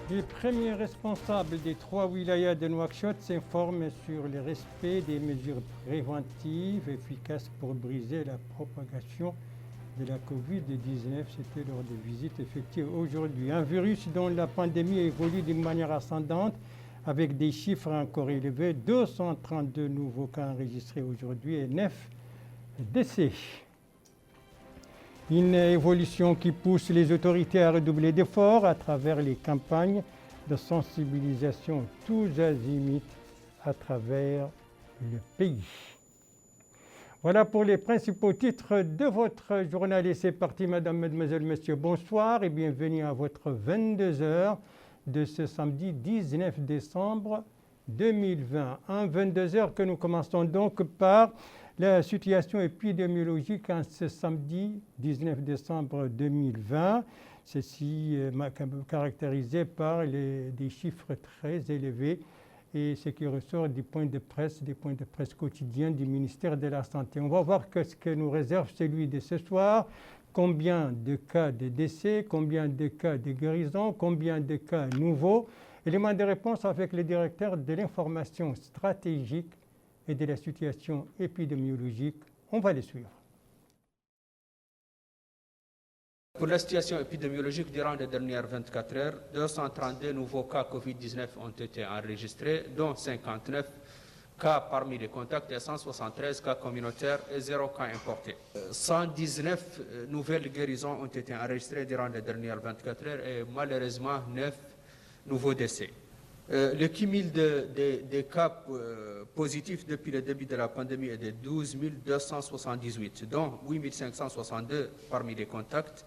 Les premiers responsables des 3 wilayas de Nouakchott s'informent sur le respect des mesures préventives efficaces pour briser la propagation de la Covid-19. C'était lors des visites effectuées aujourd'hui. Un virus dont la pandémie évolue d'une manière ascendante avec des chiffres encore élevés. 232 nouveaux cas enregistrés aujourd'hui et 9 décès. Une évolution qui pousse les autorités à redoubler d'efforts à travers les campagnes de sensibilisation tous azimuts à travers le pays. Voilà pour les principaux titres de votre journal et c'est parti, mesdames, mesdemoiselles, messieurs, bonsoir et bienvenue à votre 22h de ce samedi 19 décembre 2020. Un 22h que nous commençons donc par la situation épidémiologique en ce samedi 19 décembre 2020. Ceci est caractérisé par des chiffres très élevés et ce qui ressort des points de presse quotidiens du ministère de la Santé. On va voir ce que nous réserve celui de ce soir. Combien de cas de décès, combien de cas de guérison, combien de cas nouveaux. Éléments de réponse avec le directeur de l'information stratégique et de la situation épidémiologique. On va les suivre. Pour la situation épidémiologique, durant les dernières 24 heures, 232 nouveaux cas Covid-19 ont été enregistrés, dont 59 cas parmi les contacts et 173 cas communautaires et 0 cas importés. 119 nouvelles guérisons ont été enregistrées durant les dernières 24 heures et malheureusement 9 nouveaux décès. Le cumul des cas positifs depuis le début de la pandémie est de 12 278, dont 8 562 parmi les contacts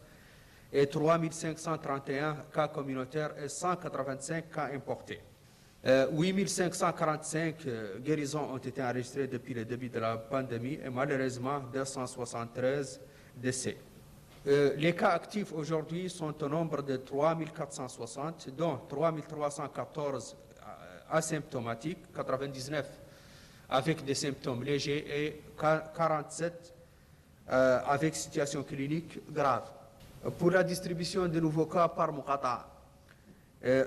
et 3 531 cas communautaires et 185 cas importés. 8 545 guérisons ont été enregistrées depuis le début de la pandémie et malheureusement 273 décès. Les cas actifs aujourd'hui sont au nombre de 3 460, dont 3 314 asymptomatiques, 99 avec des symptômes légers et 47 avec situation clinique grave. Pour la distribution de nouveaux cas par Muqata'a,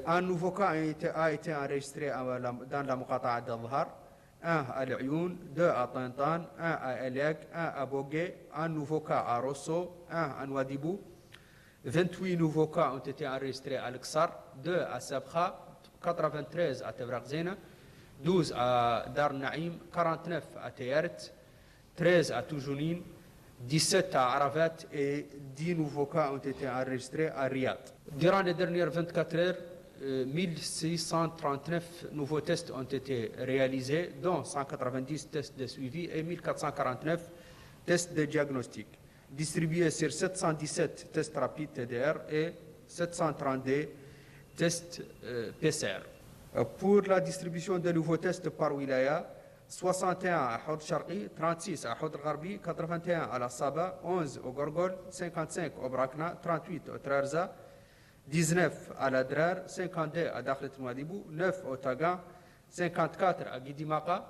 un nouveau cas a été enregistré dans la Muqata'a d'Al-Dhar, 1 à Al-Ayoun, 2 à Tantan, 1 à Eliag, 1 à Bogué, un nouveau cas à Rosso, 1 à Nouadhibou. 28 nouveaux cas ont été enregistrés à Al-Qsar, 2 à Sabkha, 93 à Tebrakzena, 12 à Dar Naïm, 49 à Tayart, 13 à Toujounine, 17 à Arafat et 10 nouveaux cas ont été enregistrés à Riyad. Durant les dernières 24 heures, 1639 nouveaux tests ont été réalisés, dont 190 tests de suivi et 1449 tests de diagnostic, distribués sur 717 tests rapides TDR et 732 tests PCR. Pour la distribution de nouveaux tests par wilaya, 61 à Houd Sharqi, 36 à Houd Gharbi, 81 à la Saba, 11 au Gorgol, 55 au Brakna, 38 au Trarza, 19 à l'Adrar, 52 à Dakhlet Nouadhibou, 9 au Taga, 54 à Guidimaka,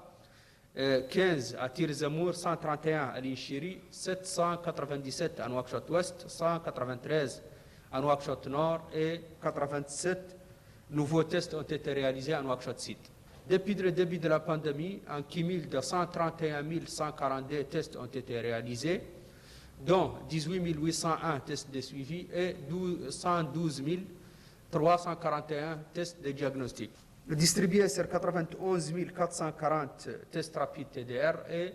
15 à Tir Zamour, 131 à Linchiri, 797 à Nouakchott Ouest, 193 à Nouakchott Nord et 87 nouveaux tests ont été réalisés à Nouakchott Sud. Depuis le début de la pandémie, un cumul de 131 142 tests ont été réalisés, dont 18 801 tests de suivi et 112 341 tests de diagnostic. Distribués sur 91 440 tests rapides TDR et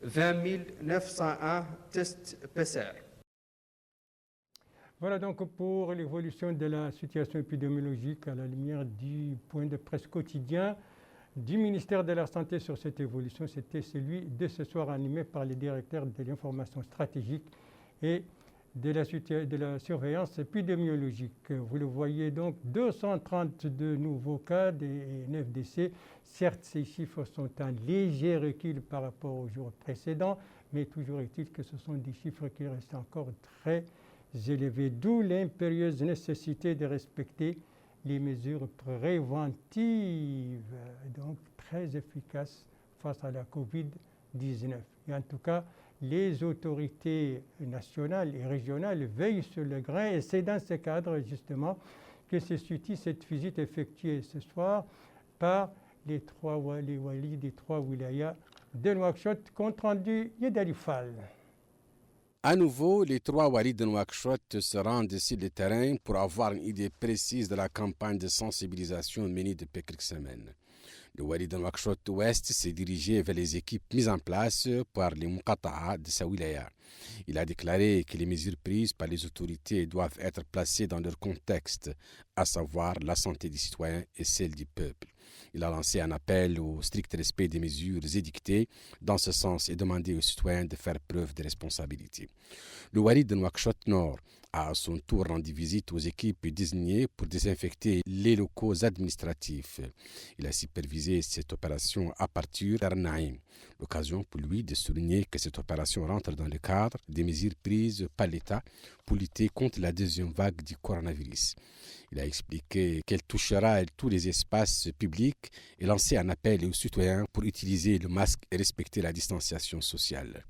20 901 tests PCR. Voilà donc pour l'évolution de la situation épidémiologique à la lumière du point de presse quotidien du ministère de la Santé sur cette évolution. C'était celui de ce soir animé par les directeurs de l'information stratégique et de la surveillance épidémiologique. Vous le voyez donc, 232 nouveaux cas et 9 décès. Certes, ces chiffres sont un léger recul par rapport aux jours précédents, mais toujours est-il que ce sont des chiffres qui restent encore très élevés, d'où l'impérieuse nécessité de respecter les mesures préventives, donc très efficaces face à la Covid-19. Et en tout cas, les autorités nationales et régionales veillent sur le grain et c'est dans ce cadre justement que se situe cette visite effectuée ce soir par les walis des 3 wilayas de Nouakchott. Compte rendu Yedali Fall. À nouveau, les 3 walis de Nouakchott se rendent sur le terrain pour avoir une idée précise de la campagne de sensibilisation menée depuis quelques semaines. Le wali de Nouakchott Ouest s'est dirigé vers les équipes mises en place par les Muqata'a de sa wilaya. Il a déclaré que les mesures prises par les autorités doivent être placées dans leur contexte, à savoir la santé des citoyens et celle du peuple. Il a lancé un appel au strict respect des mesures édictées dans ce sens et demandé aux citoyens de faire preuve de responsabilité. Le wali de Nouakchott Nord a à son tour rendu visite aux équipes désignées pour désinfecter les locaux administratifs. Il a supervisé cette opération à partir d'Arnaïm, l'occasion pour lui de souligner que cette opération rentre dans le cadre des mesures prises par l'État pour lutter contre la deuxième vague du coronavirus. Il a expliqué qu'elle touchera tous les espaces publics et lancé un appel aux citoyens pour utiliser le masque et respecter la distanciation sociale.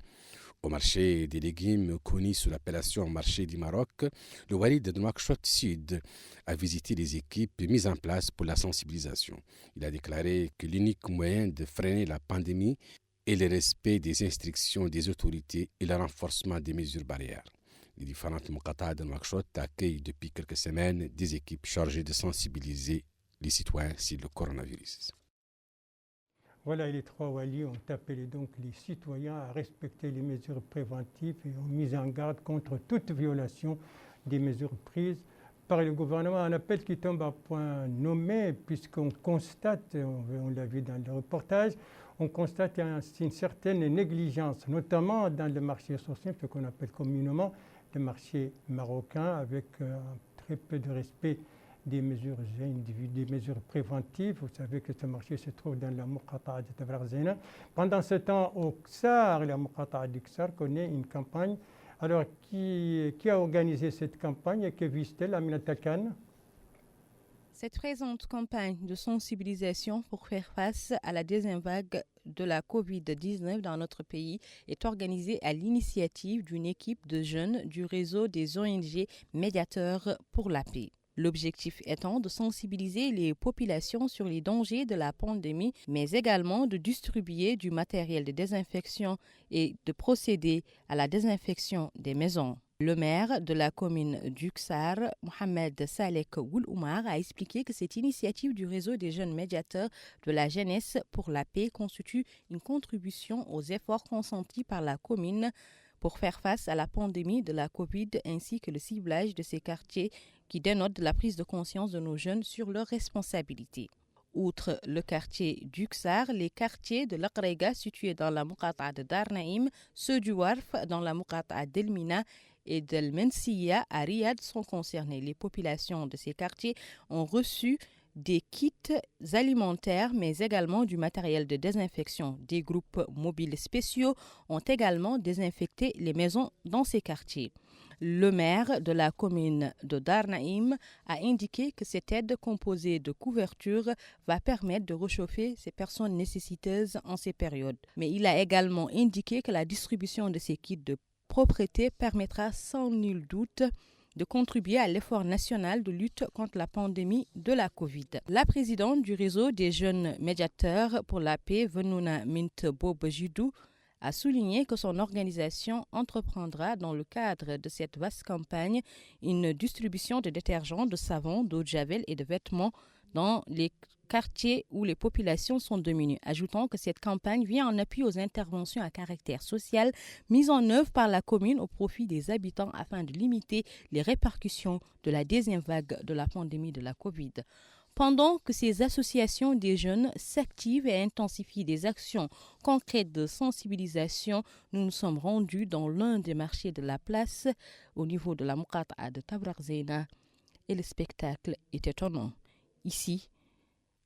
Au marché des légumes, connu sous l'appellation marché du Maroc, le wali de Nouakchott Sud a visité les équipes mises en place pour la sensibilisation. Il a déclaré que l'unique moyen de freiner la pandémie est le respect des instructions des autorités et le renforcement des mesures barrières. Les différentes Muqata'a de Nouakchott accueillent depuis quelques semaines des équipes chargées de sensibiliser les citoyens sur le coronavirus. Voilà, et les 3 walis ont appelé donc les citoyens à respecter les mesures préventives et ont mis en garde contre toute violation des mesures prises par le gouvernement. Un appel qui tombe à point nommé puisqu'on constate, on l'a vu dans le reportage, on constate une certaine négligence, notamment dans le marché social, ce qu'on appelle communément le marché marocain, avec très peu de respect des mesures individuelles, des mesures préventives. Vous savez que ce marché se trouve dans la Muqata'a de Tabraghzena. Pendant ce temps, au Ksar, la Muqata'a du Ksar connaît une campagne. Alors, qui a organisé cette campagne et que vise-t-elle, Aminata Khan? Cette présente campagne de sensibilisation pour faire face à la deuxième vague de la COVID-19 dans notre pays est organisée à l'initiative d'une équipe de jeunes du réseau des ONG médiateurs pour la paix. L'objectif étant de sensibiliser les populations sur les dangers de la pandémie, mais également de distribuer du matériel de désinfection et de procéder à la désinfection des maisons. Le maire de la commune d'Uksar, Mohamed Salek Ouloumar, a expliqué que cette initiative du réseau des jeunes médiateurs de la jeunesse pour la paix constitue une contribution aux efforts consentis par la commune pour faire face à la pandémie de la Covid ainsi que le ciblage de ces quartiers qui dénotent la prise de conscience de nos jeunes sur leurs responsabilités. Outre le quartier d'Uksar, les quartiers de l'Aqrega situés dans la Muqata'a de Darnaïm, ceux du Warf dans la Muqata'a d'Elmina et d'El Mensiya à Riyad sont concernés. Les populations de ces quartiers ont reçu des kits alimentaires, mais également du matériel de désinfection. Des groupes mobiles spéciaux ont également désinfecté les maisons dans ces quartiers. Le maire de la commune de Darnaïm a indiqué que cette aide composée de couvertures va permettre de réchauffer ces personnes nécessiteuses en ces périodes. Mais il a également indiqué que la distribution de ces kits de propreté permettra sans nul doute de contribuer à l'effort national de lutte contre la pandémie de la Covid. La présidente du réseau des jeunes médiateurs pour la paix, Venouna Mint Bobjidou, a souligné que son organisation entreprendra dans le cadre de cette vaste campagne une distribution de détergents, de savons, d'eau de javel et de vêtements dans les quartiers où les populations sont diminuées. Ajoutons que cette campagne vient en appui aux interventions à caractère social mises en œuvre par la commune au profit des habitants afin de limiter les répercussions de la deuxième vague de la pandémie de la Covid. Pendant que ces associations des jeunes s'activent et intensifient des actions concrètes de sensibilisation, nous nous sommes rendus dans l'un des marchés de la place au niveau de la Muqata'a de Tabraghzena et le spectacle est étonnant. Ici,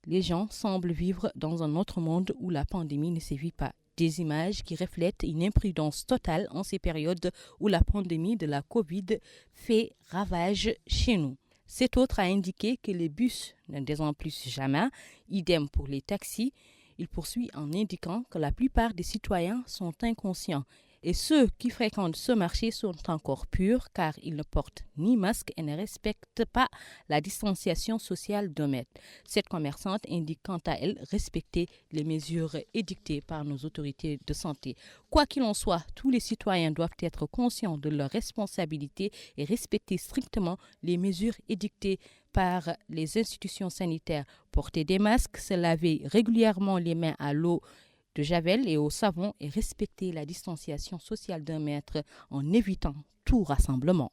les gens semblent vivre dans un autre monde où la pandémie ne sévit pas. Des images qui reflètent une imprudence totale en ces périodes où la pandémie de la Covid fait ravage chez nous. Cet autre a indiqué que les bus ne désemplissent jamais, idem pour les taxis. Il poursuit en indiquant que la plupart des citoyens sont inconscients Et ceux qui fréquentent ce marché sont encore purs car ils ne portent ni masque et ne respectent pas la distanciation sociale d'1 mètre. Cette commerçante indique quant à elle respecter les mesures édictées par nos autorités de santé. Quoi qu'il en soit, tous les citoyens doivent être conscients de leurs responsabilités et respecter strictement les mesures édictées par les institutions sanitaires. Porter des masques, se laver régulièrement les mains à l'eau de javel et au savon et respecter la distanciation sociale d'1 mètre en évitant tout rassemblement.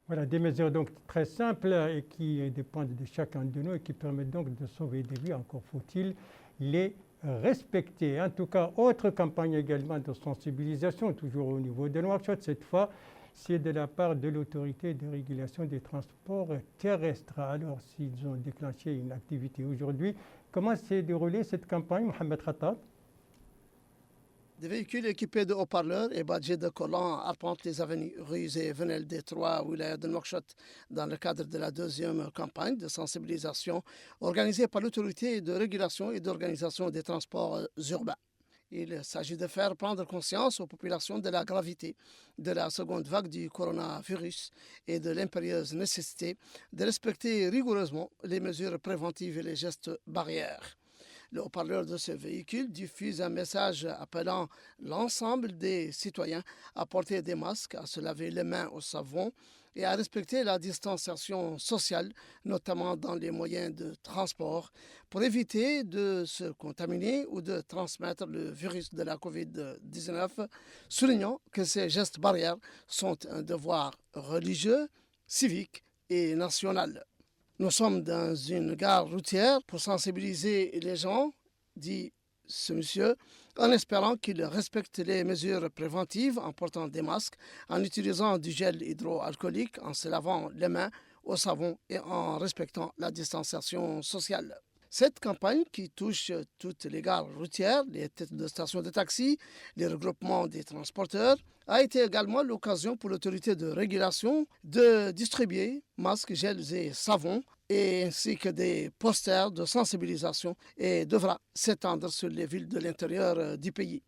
Voilà, des mesures donc très simples et qui dépendent de chacun de nous et qui permettent donc de sauver des vies. Encore faut-il les respecter. En tout cas, autre campagne également de sensibilisation, toujours au niveau de Nouakchott, cette fois, c'est de la part de l'autorité de régulation des transports terrestres. Alors, s'ils ont déclenché une activité aujourd'hui, comment s'est déroulée cette campagne, Mohamed Khattab? Des véhicules équipés de haut-parleurs et badgés de collants arpentent les avenues, rues et venelles des 3 wilayas de Nouakchott dans le cadre de la 2e campagne de sensibilisation organisée par l'autorité de régulation et d'organisation des transports urbains. Il s'agit de faire prendre conscience aux populations de la gravité de la seconde vague du coronavirus et de l'impérieuse nécessité de respecter rigoureusement les mesures préventives et les gestes barrières. Le haut-parleur de ce véhicule diffuse un message appelant l'ensemble des citoyens à porter des masques, à se laver les mains au savon et à respecter la distanciation sociale, notamment dans les moyens de transport, pour éviter de se contaminer ou de transmettre le virus de la COVID-19, soulignant que ces gestes barrières sont un devoir religieux, civique et national. Nous sommes dans une gare routière pour sensibiliser les gens, dit ce monsieur, en espérant qu'ils respectent les mesures préventives en portant des masques, en utilisant du gel hydroalcoolique, en se lavant les mains au savon et en respectant la distanciation sociale. Cette campagne, qui touche toutes les gares routières, les têtes de stations de taxi, les regroupements des transporteurs, a été également l'occasion pour l'autorité de régulation de distribuer masques, gels et savons, ainsi que des posters de sensibilisation et devra s'étendre sur les villes de l'intérieur du pays.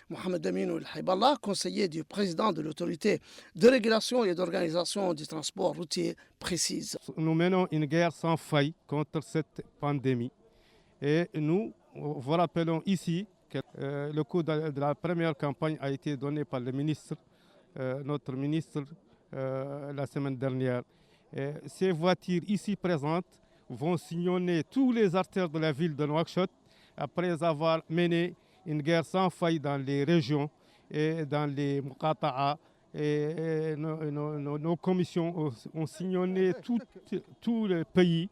Mohamed Aminou El-Haiballah, conseiller du président de l'autorité de régulation et d'organisation du transport routier, précise. Nous menons une guerre sans faille contre cette pandémie et nous vous rappelons ici que le coup de la première campagne a été donné par le ministre, notre ministre, la semaine dernière. Et ces voitures ici présentes vont sillonner tous les artères de la ville de Nouakchott après avoir mené une guerre sans faille dans les régions et dans les muqata'a. Et nos commissions ont sillonné tout le pays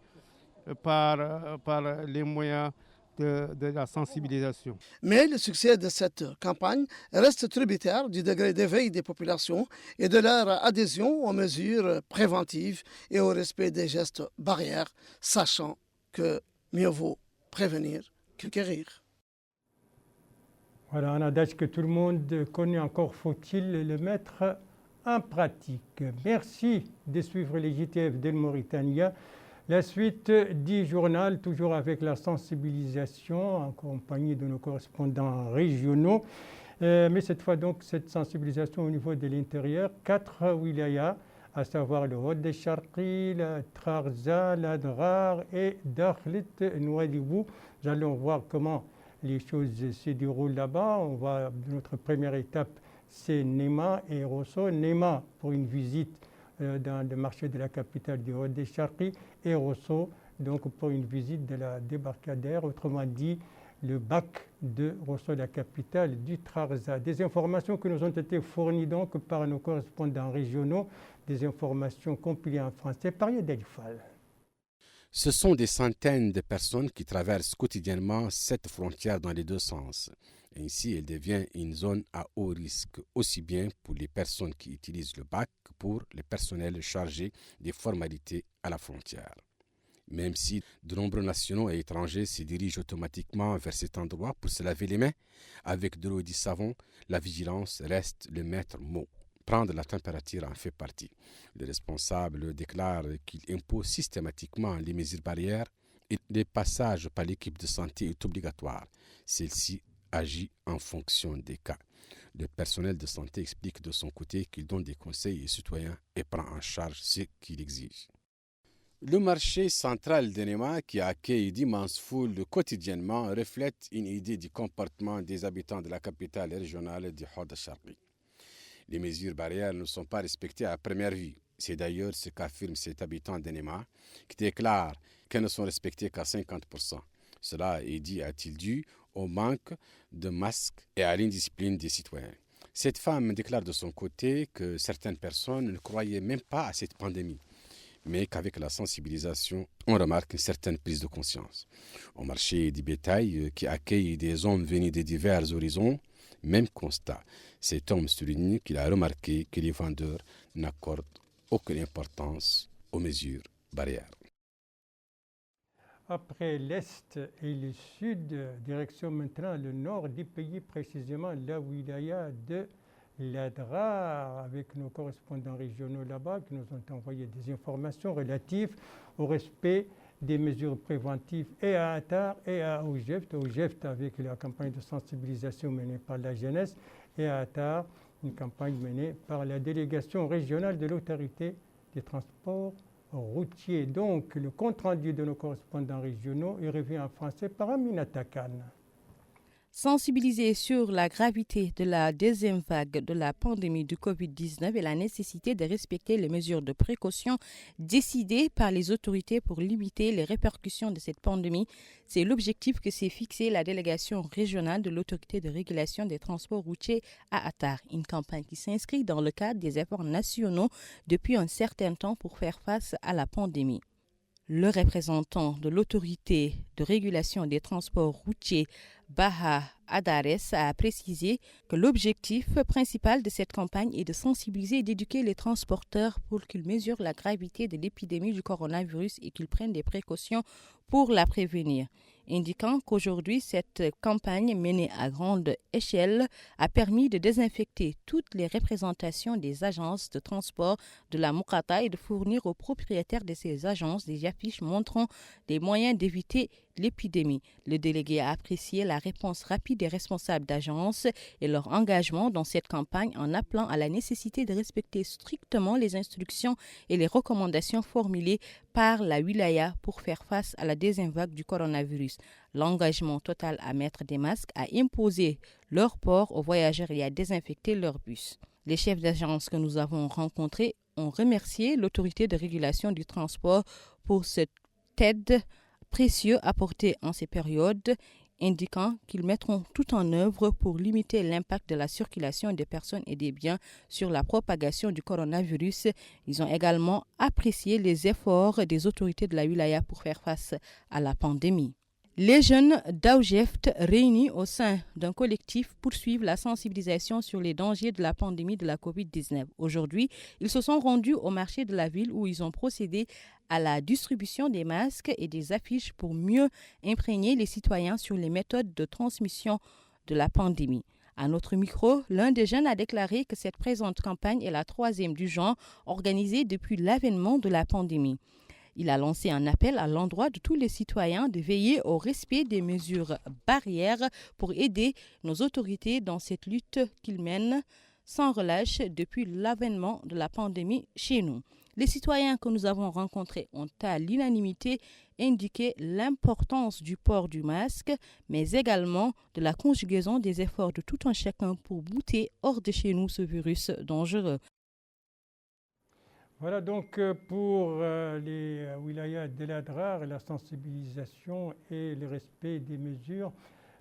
par les moyens de la sensibilisation. Mais le succès de cette campagne reste tributaire du degré d'éveil des populations et de leur adhésion aux mesures préventives et au respect des gestes barrières, sachant que mieux vaut prévenir que guérir. Voilà un adage que tout le monde connaît, encore faut-il le mettre en pratique. Merci de suivre les JTF d'El Mauritania. La suite du journal, toujours avec la sensibilisation en compagnie de nos correspondants régionaux. Mais cette fois donc, cette sensibilisation au niveau de l'intérieur, 4 wilayas, à savoir le Oued Charqi, la Trarza, la Drar et Dakhlit Nouadhibou. Nous allons voir comment les choses se déroulent là-bas. Notre première étape, c'est Nema et Rosso. Nema pour une visite dans le marché de la capitale du Oued Charqi et Rosso donc pour une visite de la débarcadère, autrement dit le bac de Rosso, la capitale du Trarza. Des informations qui nous ont été fournies donc par nos correspondants régionaux, des informations compilées en français par Yadel Fall. Ce sont des centaines de personnes qui traversent quotidiennement cette frontière dans les deux sens. Ainsi, elle devient une zone à haut risque, aussi bien pour les personnes qui utilisent le bac que pour les personnels chargés des formalités à la frontière. Même si de nombreux nationaux et étrangers se dirigent automatiquement vers cet endroit pour se laver les mains, avec de l'eau et du savon, la vigilance reste le maître mot. Prendre la température en fait partie. Le responsable déclare qu'il impose systématiquement les mesures barrières et les passages par l'équipe de santé est obligatoire. Celle-ci agit en fonction des cas. Le personnel de santé explique de son côté qu'il donne des conseils aux citoyens et prend en charge ce qu'il exige. Le marché central de Nema, qui accueille d'immenses foules quotidiennement, reflète une idée du comportement des habitants de la capitale régionale du Hod al-Sharqi. Les mesures barrières ne sont pas respectées à première vue. C'est d'ailleurs ce qu'affirme cet habitant de Nema, qui déclare qu'elles ne sont respectées qu'à 50%. Cela est dit, a-t-il dû, au manque de masques et à l'indiscipline des citoyens. Cette femme déclare de son côté que certaines personnes ne croyaient même pas à cette pandémie, mais qu'avec la sensibilisation, on remarque une certaine prise de conscience. Au marché du bétail, qui accueille des hommes venus de divers horizons, même constat. Cet homme souligne qu'il a remarqué que les vendeurs n'accordent aucune importance aux mesures barrières. Après l'Est et le Sud, direction maintenant le nord du pays, précisément la wilaya de l'Adrar, avec nos correspondants régionaux là-bas qui nous ont envoyé des informations relatives au respect des mesures préventives et à Attar et à Oujeft. Oujeft avec la campagne de sensibilisation menée par la jeunesse et à Attar, une campagne menée par la délégation régionale de l'autorité des transports routiers. Donc, le compte-rendu de nos correspondants régionaux est revu en français par Aminata Khan. Sensibiliser sur la gravité de la deuxième vague de la pandémie du Covid-19 et la nécessité de respecter les mesures de précaution décidées par les autorités pour limiter les répercussions de cette pandémie, c'est l'objectif que s'est fixé la délégation régionale de l'autorité de régulation des transports routiers à Attar, une campagne qui s'inscrit dans le cadre des efforts nationaux depuis un certain temps pour faire face à la pandémie. Le représentant de l'autorité de régulation des transports routiers, Baha Adares, a précisé que l'objectif principal de cette campagne est de sensibiliser et d'éduquer les transporteurs pour qu'ils mesurent la gravité de l'épidémie du coronavirus et qu'ils prennent des précautions pour la prévenir, indiquant qu'aujourd'hui, cette campagne menée à grande échelle a permis de désinfecter toutes les représentations des agences de transport de la Moukata et de fournir aux propriétaires de ces agences des affiches montrant des moyens d'éviter l'épidémie. Le délégué a apprécié la réponse rapide des responsables d'agences et leur engagement dans cette campagne en appelant à la nécessité de respecter strictement les instructions et les recommandations formulées par la wilaya pour faire face à la deuxième vague du coronavirus. L'engagement total à mettre des masques, à imposer leur port aux voyageurs et à désinfecter leurs bus. Les chefs d'agence que nous avons rencontrés ont remercié l'autorité de régulation du transport pour cette aide précieuse apportée en ces périodes, indiquant qu'ils mettront tout en œuvre pour limiter l'impact de la circulation des personnes et des biens sur la propagation du coronavirus. Ils ont également apprécié les efforts des autorités de la wilaya pour faire face à la pandémie. Les jeunes d'Aoujeft réunis au sein d'un collectif poursuivent la sensibilisation sur les dangers de la pandémie de la COVID-19. Aujourd'hui, ils se sont rendus au marché de la ville où ils ont procédé à la distribution des masques et des affiches pour mieux imprégner les citoyens sur les méthodes de transmission de la pandémie. À notre micro, l'un des jeunes a déclaré que cette présente campagne est la troisième du genre organisée depuis l'avènement de la pandémie. Il a lancé un appel à l'endroit de tous les citoyens de veiller au respect des mesures barrières pour aider nos autorités dans cette lutte qu'ils mènent sans relâche depuis l'avènement de la pandémie chez nous. Les citoyens que nous avons rencontrés ont à l'unanimité indiqué l'importance du port du masque, mais également de la conjugaison des efforts de tout un chacun pour bouter hors de chez nous ce virus dangereux. Voilà donc pour les wilayas de l'Adrar, la sensibilisation et le respect des mesures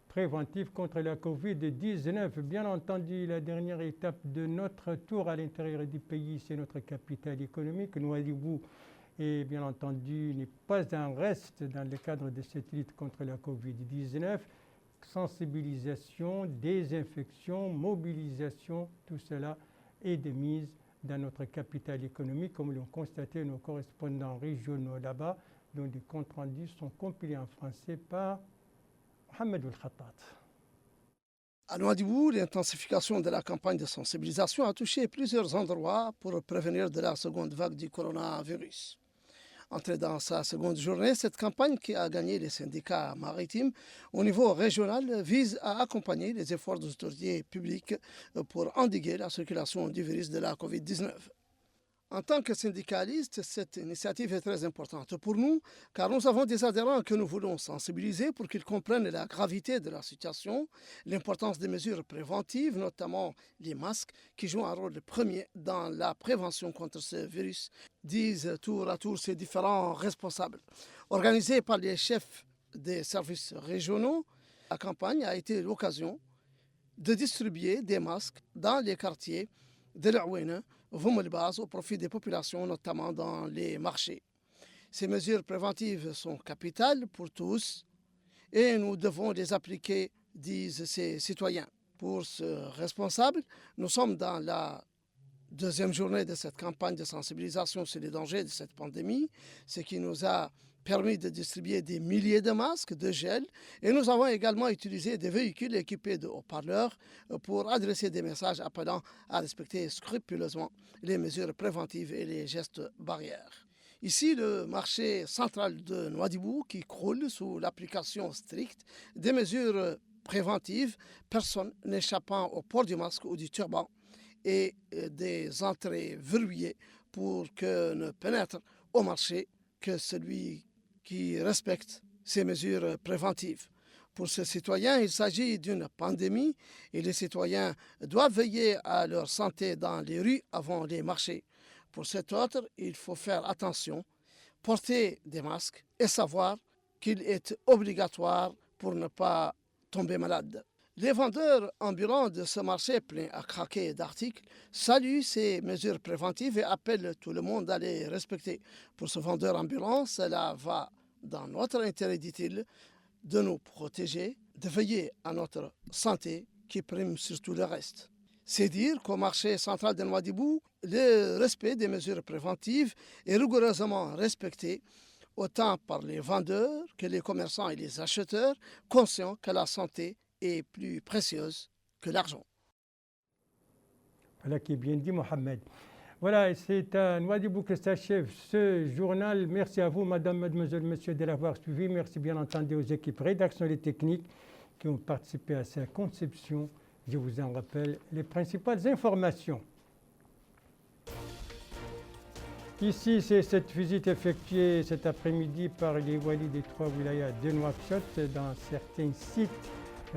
préventives contre la COVID-19. Bien entendu, la dernière étape de notre tour à l'intérieur du pays, c'est notre capitale économique. Nouadhibou, et bien entendu, n'est pas un reste dans le cadre de cette lutte contre la COVID-19. Sensibilisation, désinfection, mobilisation, tout cela est de mise dans notre capitale économique, comme l'ont constaté nos correspondants régionaux là-bas, dont les comptes rendus sont compilés en français par Mohamed El-Khattat. À Nouadhibou, l'intensification de la campagne de sensibilisation a touché plusieurs endroits pour prévenir de la seconde vague du coronavirus. Entrée dans sa seconde journée, cette campagne qui a gagné les syndicats maritimes au niveau régional vise à accompagner les efforts des autorités publiques pour endiguer la circulation du virus de la COVID-19. En tant que syndicalistes, cette initiative est très importante pour nous car nous avons des adhérents que nous voulons sensibiliser pour qu'ils comprennent la gravité de la situation, l'importance des mesures préventives, notamment les masques, qui jouent un rôle premier dans la prévention contre ce virus, disent tour à tour ces différents responsables. Organisée par les chefs des services régionaux, la campagne a été l'occasion de distribuer des masques dans les quartiers de l'Aouéna, au profit des populations, notamment dans les marchés. Ces mesures préventives sont capitales pour tous et nous devons les appliquer, disent ces citoyens. Pour ce responsable, nous sommes dans la deuxième journée de cette campagne de sensibilisation sur les dangers de cette pandémie, ce qui nous a permis de distribuer des milliers de masques, de gel, et nous avons également utilisé des véhicules équipés de haut-parleurs pour adresser des messages appelant à respecter scrupuleusement les mesures préventives et les gestes barrières. Ici, le marché central de Nouadhibou qui croule sous l'application stricte des mesures préventives, personne n'échappant au port du masque ou du turban et des entrées verrouillées pour que ne pénètre au marché que celui qui respecte ces mesures préventives. Pour ces citoyens, il s'agit d'une pandémie et les citoyens doivent veiller à leur santé dans les rues avant les marchés. Pour cet autre, il faut faire attention, porter des masques et savoir qu'il est obligatoire pour ne pas tomber malade. Les vendeurs ambulants de ce marché plein à craquer d'articles saluent ces mesures préventives et appellent tout le monde à les respecter. Pour ce vendeur ambulant, cela va dans notre intérêt, dit-il, de nous protéger, de veiller à notre santé qui prime sur tout le reste. C'est dire qu'au marché central de Nouadhibou, le respect des mesures préventives est rigoureusement respecté, autant par les vendeurs que les commerçants et les acheteurs, conscients que la santé est plus précieuse que l'argent. Voilà qui est bien dit, Mohamed. Voilà, c'est à Nouadhibou que s'achève ce journal. Merci à vous, madame, mademoiselle, monsieur, de l'avoir suivi. Merci bien entendu aux équipes rédaction et techniques qui ont participé à sa conception. Je vous en rappelle les principales informations. Ici, c'est cette visite effectuée cet après-midi par les walis des 3 wilayas de Nouakchott dans certains sites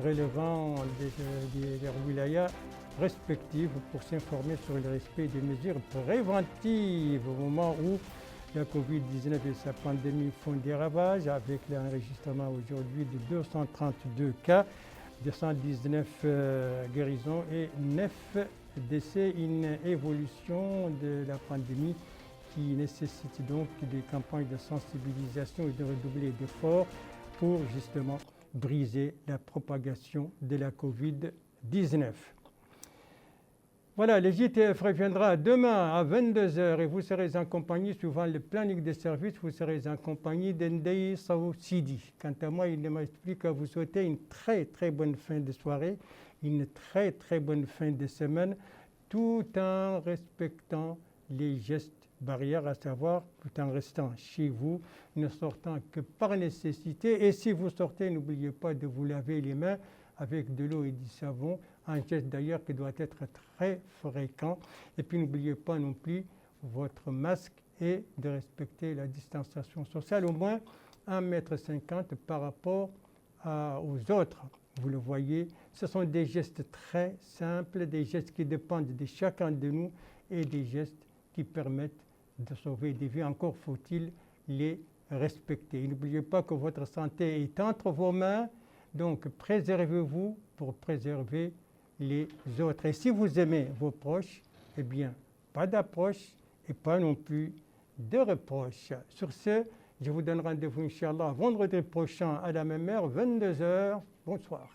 relevant des wilayas respectives pour s'informer sur le respect des mesures préventives au moment où la Covid-19 et sa pandémie font des ravages avec l'enregistrement aujourd'hui de 232 cas, 219 guérisons et 9 décès, une évolution de la pandémie qui nécessite donc des campagnes de sensibilisation et de redoubler d'efforts pour justement briser la propagation de la Covid-19. Voilà, le JTF reviendra demain à 22h et vous serez en compagnie, suivant le planning des services, vous serez en compagnie d'Ndei Sao Sidi. Quant à moi, il ne me reste plus qu'à vous souhaiter une très très bonne fin de soirée, une très très bonne fin de semaine, tout en respectant les gestes barrières, à savoir tout en restant chez vous, ne sortant que par nécessité. Et si vous sortez, n'oubliez pas de vous laver les mains avec de l'eau et du savon, un geste d'ailleurs qui doit être très fréquent. Et puis n'oubliez pas non plus votre masque et de respecter la distanciation sociale, au moins 1,50 m par rapport aux autres. Vous le voyez, ce sont des gestes très simples, des gestes qui dépendent de chacun de nous et des gestes qui permettent de sauver des vies. Encore faut-il les respecter. N'oubliez pas que votre santé est entre vos mains, donc préservez-vous pour préserver les autres. Et si vous aimez vos proches, eh bien, pas d'approche et pas non plus de reproches. Sur ce, je vous donne rendez-vous, Inch'Allah, vendredi prochain à la même heure, 22h. Bonsoir.